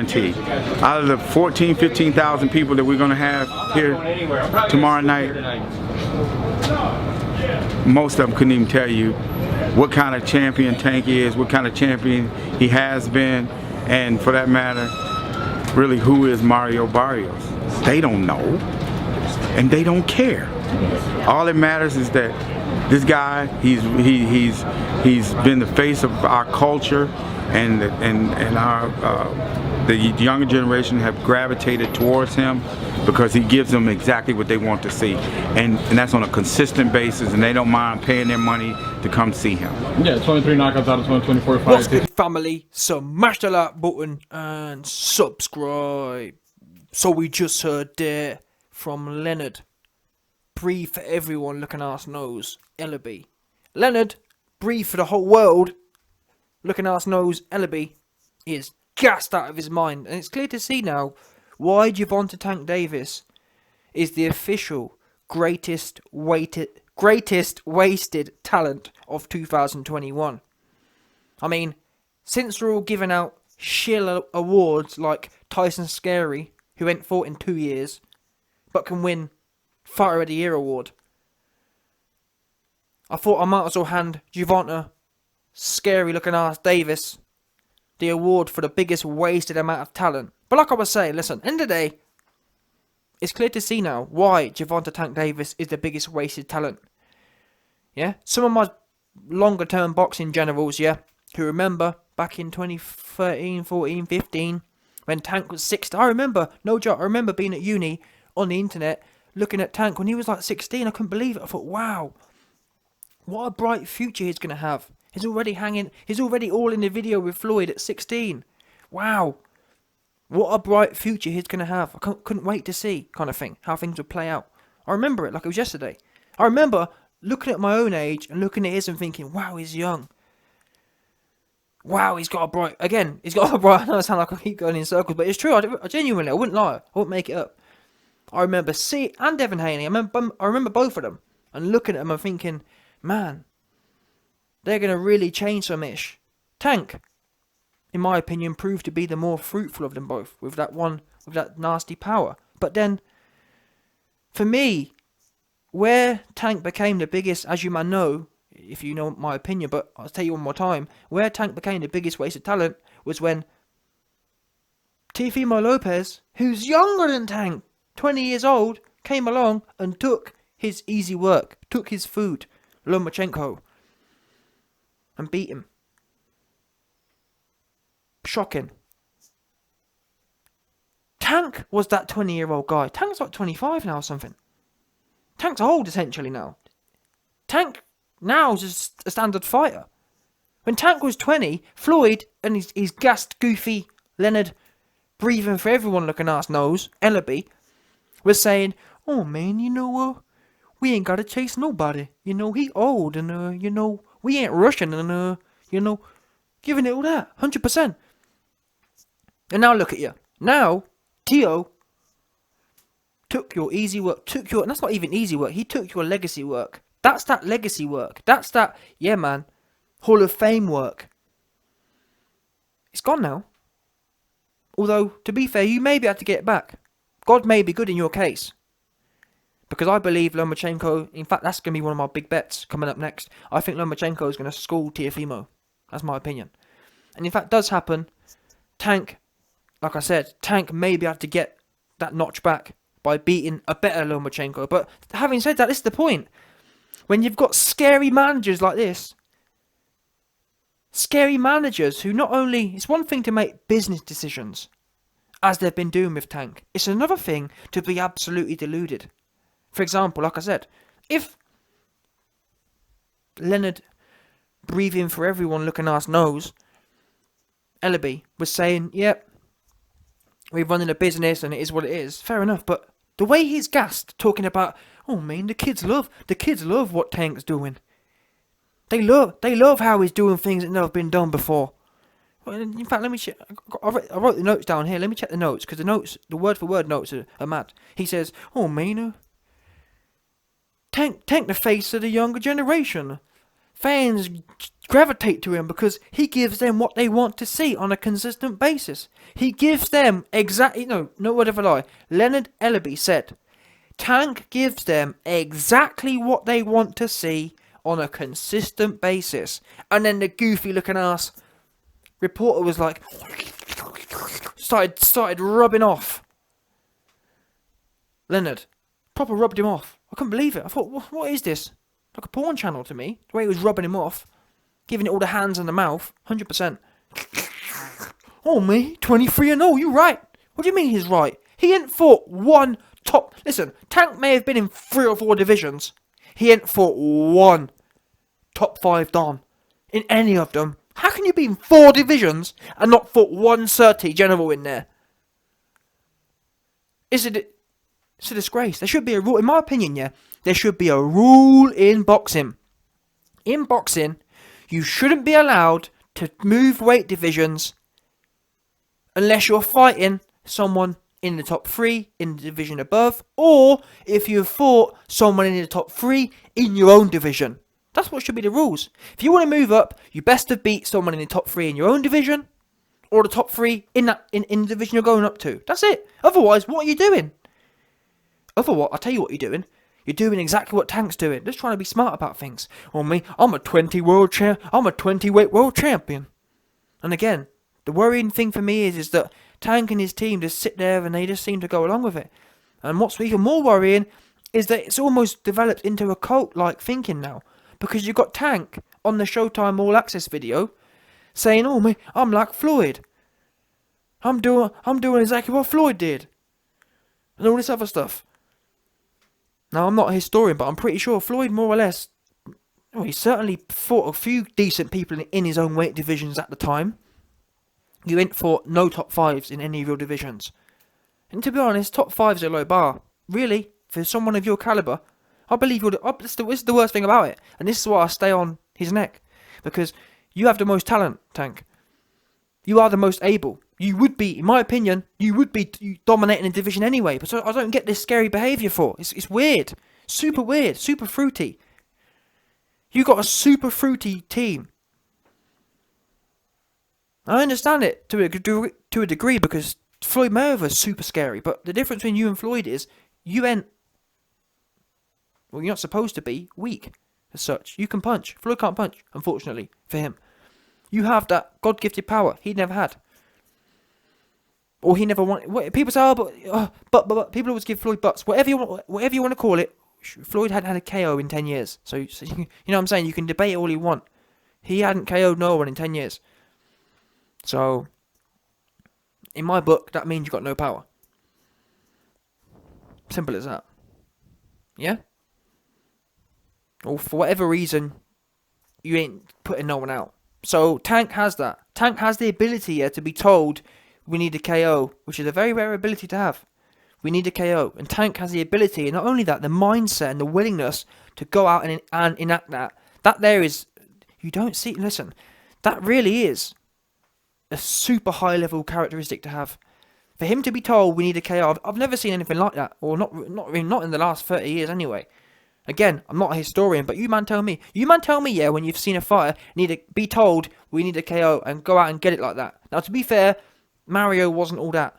guarantee. Out of the 14, 15,000 people that we're going to have here tomorrow night, most of them couldn't even tell you what kind of champion Tank is, what kind of champion he has been, and for that matter, really who is Mario Barrios. They don't know, and they don't care. All that matters is that this guy, he's been the face of our culture, and our the younger generation have gravitated towards him because he gives them exactly what they want to see, and that's on a consistent basis, and they don't mind paying their money to come see him. Yeah, 23 knockouts out of 24 fights. What's good, family? Smash the like button and subscribe. So we just heard there from Leonard. Breathe for everyone, looking ass nose, Ellerbe. Leonard, breathe for the whole world, looking ass nose, Ellerbe is gassed out of his mind, and it's clear to see now why Gervonta Tank Davis is the official greatest wasted talent of 2021. I mean, since we're all giving out shill awards like Tyson Scary, who ain't fought in 2 years, but can win Fighter of the Year award, I thought I might as well hand Gervonta Scary looking ass Davis the award for the biggest wasted amount of talent. But like I was saying, listen, end of the day, it's clear to see now why Gervonta Tank Davis is the biggest wasted talent. Yeah, some of my longer term boxing generals, yeah, who remember back in 2013, 14, 15, when Tank was 16. I remember, no joke, I remember being at uni on the internet looking at Tank when he was like 16. I couldn't believe it. I thought, wow, what a bright future he's going to have. He's already all in the video with Floyd at 16. Wow. What a bright future he's going to have. I couldn't wait to see, kind of thing, how things would play out. I remember it like it was yesterday. I remember looking at my own age and looking at his and thinking, wow, he's young. Wow, he's got a bright... Again, he's got a bright... I know I sound like I keep going in circles, but it's true. I genuinely, I wouldn't lie. I wouldn't make it up. I remember and Devin Haney. I remember both of them. And looking at them and thinking, man, they're going to really change some ish. Tank, in my opinion, proved to be the more fruitful of them both, with that nasty power. But then, for me, where Tank became the biggest, as you might know, if you know my opinion, but I'll tell you one more time, where Tank became the biggest waste of talent was when Teofimo Lopez, who's younger than Tank, 20 years old, came along and took his easy work, took his food, Lomachenko, and beat him. Shocking. Tank was that 20-year-old guy. Tank's like 25 now or something. Tank's old, essentially, now. Tank now is just a standard fighter. When Tank was 20, Floyd and his gassed, goofy Leonard, breathing for everyone looking ass nose, Ellerbe, was saying, oh man, we ain't gotta chase nobody. He old and, we ain't rushing and, giving it all that, 100%. And now look at you. Now, Tio took your easy work, and that's not even easy work, he took your legacy work. That's that legacy work. That's that, yeah man, Hall of Fame work. It's gone now. Although, to be fair, you may be able to get it back. God may be good in your case. Because I believe Lomachenko, in fact, that's going to be one of my big bets coming up next. I think Lomachenko is going to school Teofimo. That's my opinion. And if that does happen, Tank, like I said, Tank may be able to get that notch back by beating a better Lomachenko. But having said that, this is the point. When you've got scary managers like this, scary managers who not only... It's one thing to make business decisions, as they've been doing with Tank. It's another thing to be absolutely deluded. For example, like I said, if Leonard, breathing for everyone looking ass nose, Ellerbe was saying, yep, we're running a business and it is what it is, fair enough, but the way he's gassed, talking about, oh man, the kids love what Tank's doing. They love how he's doing things that never been done before. Well, in fact, let me check. I wrote the notes down here. Let me check the notes, because the word for word notes are mad. He says, oh man, Tank the face of the younger generation. fans gravitate to him because he gives them what they want to see on a consistent basis. He gives them exactly, no word of a lie. LENOARD ELLERBE said, Tank gives them exactly what they want to see on a consistent basis. And then the goofy looking ass reporter was like, started rubbing off Leonard. Proper rubbed him off. I couldn't believe it. I thought, what is this? Like a porn channel to me. The way he was rubbing him off. Giving it all the hands and the mouth. 100%. Oh, me? 23-0. You right. What do you mean he's right? He ain't fought one top... Listen, Tank may have been in 3 or 4 divisions. He ain't fought one top 5 don in any of them. How can you be in 4 divisions and not fought one Surtee general in there? It's a disgrace. There should be a rule, in my opinion, yeah. There should be a rule in boxing. In boxing, you shouldn't be allowed to move weight divisions unless you're fighting someone in the top 3 in the division above, or if you've fought someone in the top 3 in your own division. That's what should be the rules. If you want to move up, you best have beat someone in the top 3 in your own division, or the top 3 in the division you're going up to. That's it. Otherwise, what are you doing? Otherwise, I'll tell you what you're doing. You're doing exactly what Tank's doing. Just trying to be smart about things. Well, me, I'm a 20 weight world champion. And again, the worrying thing for me is that Tank and his team just sit there and they just seem to go along with it. And what's even more worrying is that it's almost developed into a cult-like thinking now. Because you've got Tank on the Showtime All Access video saying, oh, me, I'm like Floyd. I'm doing exactly what Floyd did. And all this other stuff. Now, I'm not a historian, but I'm pretty sure Floyd more or less... Well, he certainly fought a few decent people in his own weight divisions at the time. You ain't fought no top 5s in any of your divisions. And to be honest, top 5's a low bar. Really, for someone of your calibre, I believe you're this is the worst thing about it. And this is why I stay on his neck. Because you have the most talent, Tank. You are the most able. You would be, in my opinion, you dominating a division anyway. But so I don't get this scary behaviour for. It's weird. Super weird. Super fruity. You got a super fruity team. I understand it to a degree because Floyd Mayweather's super scary. But the difference between you and Floyd is you ain't... Well, you're not supposed to be weak as such. You can punch. Floyd can't punch, unfortunately, for him. You have that God-gifted power he never had. Or he never wanted... People say, but people always give Floyd butts. Whatever you want to call it, Floyd hadn't had a KO in 10 years. So you know what I'm saying? You can debate all you want. He hadn't KO'd no one in 10 years. So, in my book, that means you got no power. Simple as that. Yeah? Or for whatever reason, you ain't putting no one out. So, Tank has that. Tank has the ability to be told, we need a KO, which is a very rare ability to have. We need a KO. And Tank has the ability, and not only that, the mindset and the willingness to go out and enact that. That there is, you don't see, listen, that really is a super high level characteristic to have. For him to be told we need a KO, I've never seen anything like that, or not in the last 30 years anyway. Again, I'm not a historian, but you man tell me, yeah, when you've seen a fighter need to be told we need a KO and go out and get it like that. Now, to be fair, Mario wasn't all that.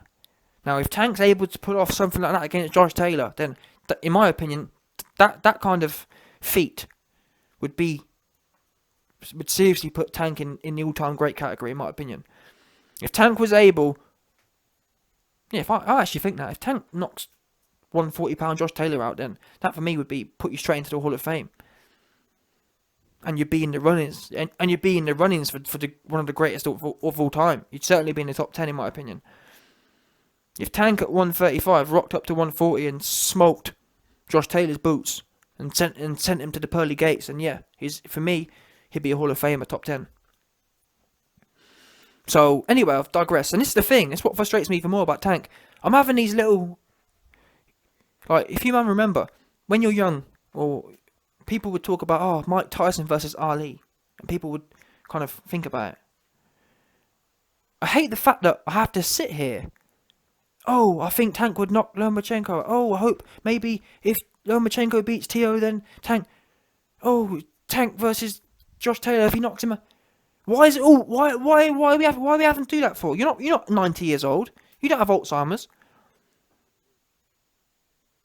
Now, if Tank's able to pull off something like that against Josh Taylor, then, in my opinion, that kind of feat would seriously put Tank in the all-time great category, in my opinion. If Tank was able... Yeah, I actually think that. If Tank knocks 140-pound Josh Taylor out, then that for me would be put you straight into the Hall of Fame. And you'd be in the runnings. And you'd be in the runnings for one of the greatest of all time. You'd certainly be in the top 10, in my opinion. If Tank at 135 rocked up to 140 and smoked Josh Taylor's boots and sent him to the pearly gates, and yeah, for me, he'd be a Hall of Famer, top 10. So, anyway, I've digressed. And this is the thing. It's what frustrates me even more about Tank. I'm having these little... Like, if you man remember, when you're young, or people would talk about, Mike Tyson versus Ali. And people would kind of think about it. I hate the fact that I have to sit here. Oh, I think Tank would knock Lomachenko. Oh, I hope maybe if Lomachenko beats Tio, then Tank... Oh, Tank versus Josh Taylor if he knocks him. Why is it all? Why are we having to do that for? You're not 90 years old. You don't have Alzheimer's.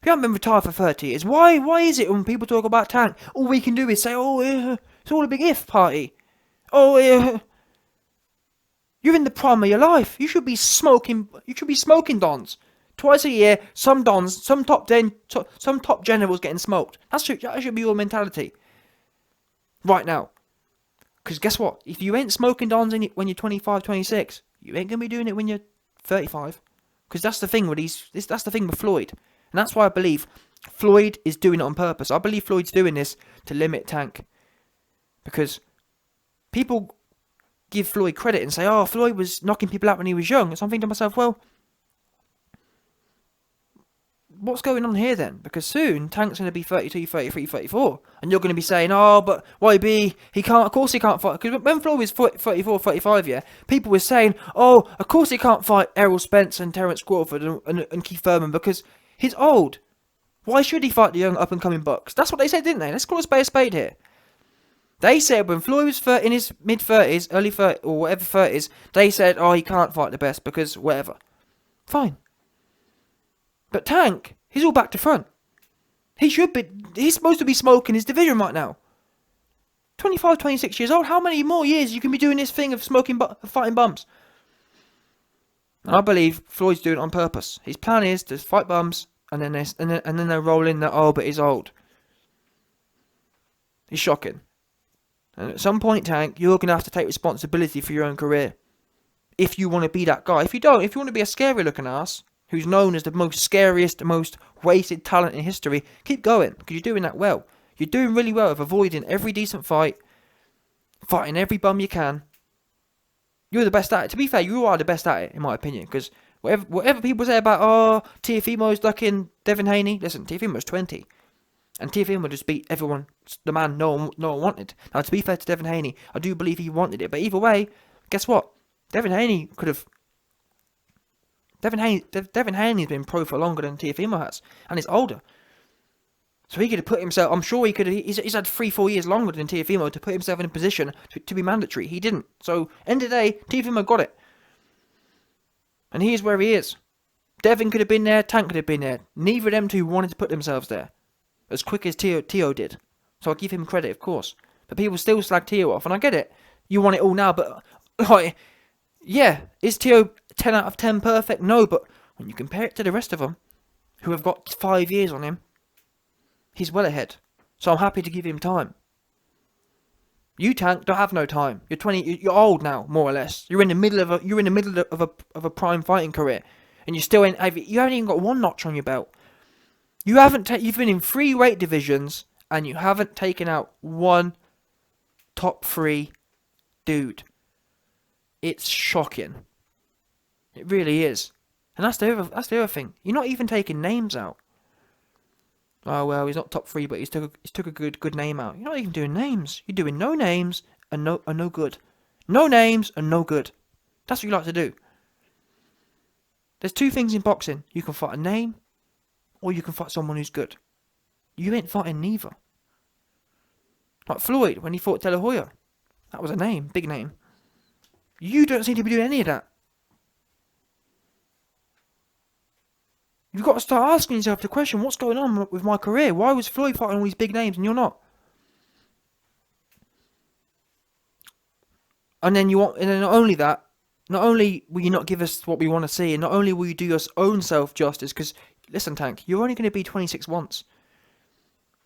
You haven't been retired for 30 years. Why is it when people talk about Tank, all we can do is say, oh, it's all a big if party. Oh, you're in the prime of your life. You should be smoking. You should be smoking dons twice a year. Some dons, some top generals getting smoked. That should be your mentality right now. Because guess what? If you ain't smoking dons when you're 25, 26, you ain't gonna be doing it when you're 35. Because that's the thing with that's the thing with Floyd. And that's why I believe Floyd is doing it on purpose. I believe Floyd's doing this to limit Tank. Because people give Floyd credit and say, oh, Floyd was knocking people out when he was young. And so I'm thinking to myself, well, what's going on here then? Because soon Tank's going to be 32, 33, 34. And you're going to be saying, oh, but YB, he can't, of course he can't fight. Because when Floyd was 34, 35, yeah, people were saying, oh, of course he can't fight Errol Spence and Terence Crawford and Keith Thurman because he's old. Why should he fight the young up-and-coming bucks? That's what they said, didn't they? Let's call a spade here. They said when Floyd was in his mid-30s, early 30s, or whatever 30s, they said, oh, he can't fight the best because whatever. Fine. But Tank, he's all back to front. He's supposed to be smoking his division right now. 25, 26 years old, how many more years you can be doing this thing of fighting bums? And I believe Floyd's doing it on purpose. His plan is to fight bums, and then they roll in that, oh, but he's old. It's shocking. And at some point, Tank, you're going to have to take responsibility for your own career. If you want to be that guy. If you don't, if you want to be a scary looking ass, who's known as the most scariest, most wasted talent in history, keep going, because you're doing that well. You're doing really well of avoiding every decent fight, fighting every bum you can. You're the best at it. To be fair, you are the best at it, in my opinion, because whatever people say about, oh, Teofimo's ducking Devin Haney, listen, Teofimo's 20. And Teofimo just beat everyone, the man no one wanted. Now, to be fair to Devin Haney, I do believe he wanted it. But either way, guess what? Devin Haney could have... Devin Haney's been pro for longer than Teofimo has. And he's older. So he could have put himself... I'm sure he could have... He's had 3-4 years longer than Teofimo to put himself in a position to be mandatory. He didn't. So, end of the day, Teofimo got it. And here's where he is. Devin could have been there. Tank could have been there. Neither of them two wanted to put themselves there. As quick as Teo did. So I'll give him credit, of course. But people still slag Teo off. And I get it. You want it all now, but... like, yeah, is Teo 10 out of 10 perfect? No, but when you compare it to the rest of them, who have got 5 years on him, he's well ahead. So I'm happy to give him time. You, Tank, don't have no time. You're 20. You're old now, more or less. You're in the middle of a prime fighting career, and you still ain't. You haven't even got one notch on your belt. You haven't. You've been in 3 weight divisions, and you haven't taken out one top 3 dude. It's shocking. It really is. And that's the other thing. You're not even taking names out. Oh well, he's not top 3, but he's took a good name out. You're not even doing names. You're doing no names and no good. No names and no good. That's what you like to do. There's 2 things in boxing. You can fight a name, or you can fight someone who's good. You ain't fighting neither. Like Floyd when he fought De La Hoya. That was a name, big name. You don't seem to be doing any of that. You've got to start asking yourself the question, what's going on with my career? Why was Floyd fighting all these big names and you're not? And then not only that, not only will you not give us what we want to see, and not only will you do your own self justice, because listen, Tank, you're only going to be 26 once.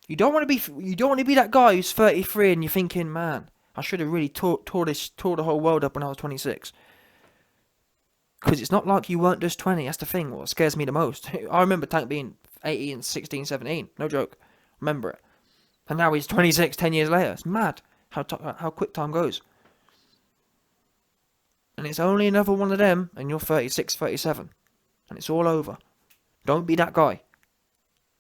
You don't want to be that guy who's 33 and you're thinking, man, I should have really tore the whole world up when I was 26. Because it's not like you weren't just 20. That's the thing. What scares me the most. I remember Tank being 18, 16, 17. No joke. Remember it. And now he's 26, 10 years later. It's mad how quick time goes. And it's only another one of them, and you're 36, 37. And it's all over. Don't be that guy.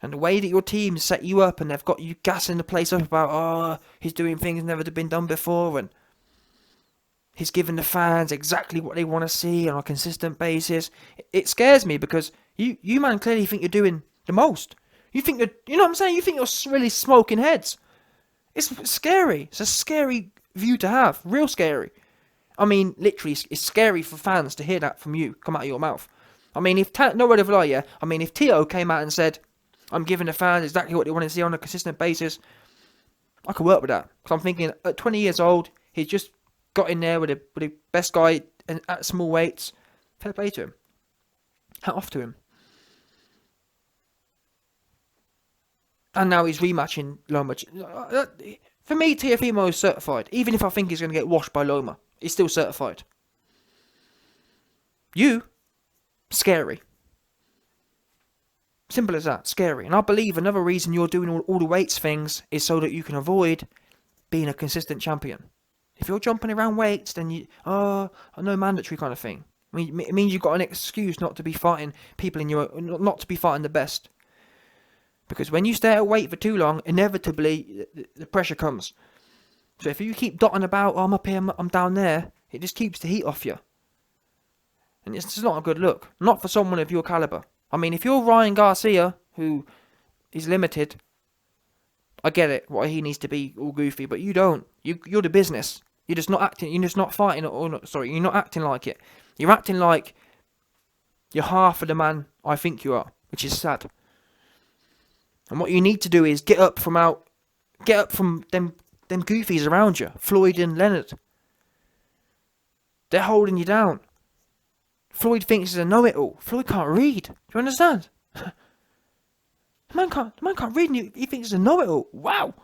And the way that your team set you up, and they've got you gassing the place up about, oh, he's doing things never been done before, and he's giving the fans exactly what they want to see on a consistent basis. It scares me because you man clearly think you're doing the most. You think you know what I'm saying? You think you're really smoking heads. It's scary. It's a scary view to have. Real scary. I mean, literally, it's scary for fans to hear that from you, come out of your mouth. I mean, if no word of a lie, yeah. I mean, if Tio came out and said, "I'm giving the fans exactly what they want to see on a consistent basis," I could work with that. Because I'm thinking, at 20 years old, he's just got in there with the best guy at small weights. Fair play to him. Hat off to him. And now he's rematching Loma. For me, Teofimo is certified. Even if I think he's going to get washed by Loma, he's still certified. You, scary. Simple as that, scary. And I believe another reason you're doing all the weights things is so that you can avoid being a consistent champion. If you're jumping around weights, then no mandatory kind of thing. I mean, it means you've got an excuse not to be fighting people not to be fighting the best. Because when you stay at a weight for too long, inevitably the pressure comes. So if you keep dotting about, I'm up here, I'm down there, it just keeps the heat off you. And it's just not a good look. Not for someone of your caliber. I mean, if you're Ryan Garcia, who is limited, I get it, why he needs to be all goofy, but you don't. You're the business. You're just not acting, you're just not fighting, you're not acting like it. You're acting like you're half of the man I think you are, which is sad. And what you need to do is get up from them goofies around you, Floyd and Leonard. They're holding you down. Floyd thinks he's a know-it-all. Floyd can't read. Do you understand? The man can't read, and he thinks he's a know-it-all. Wow.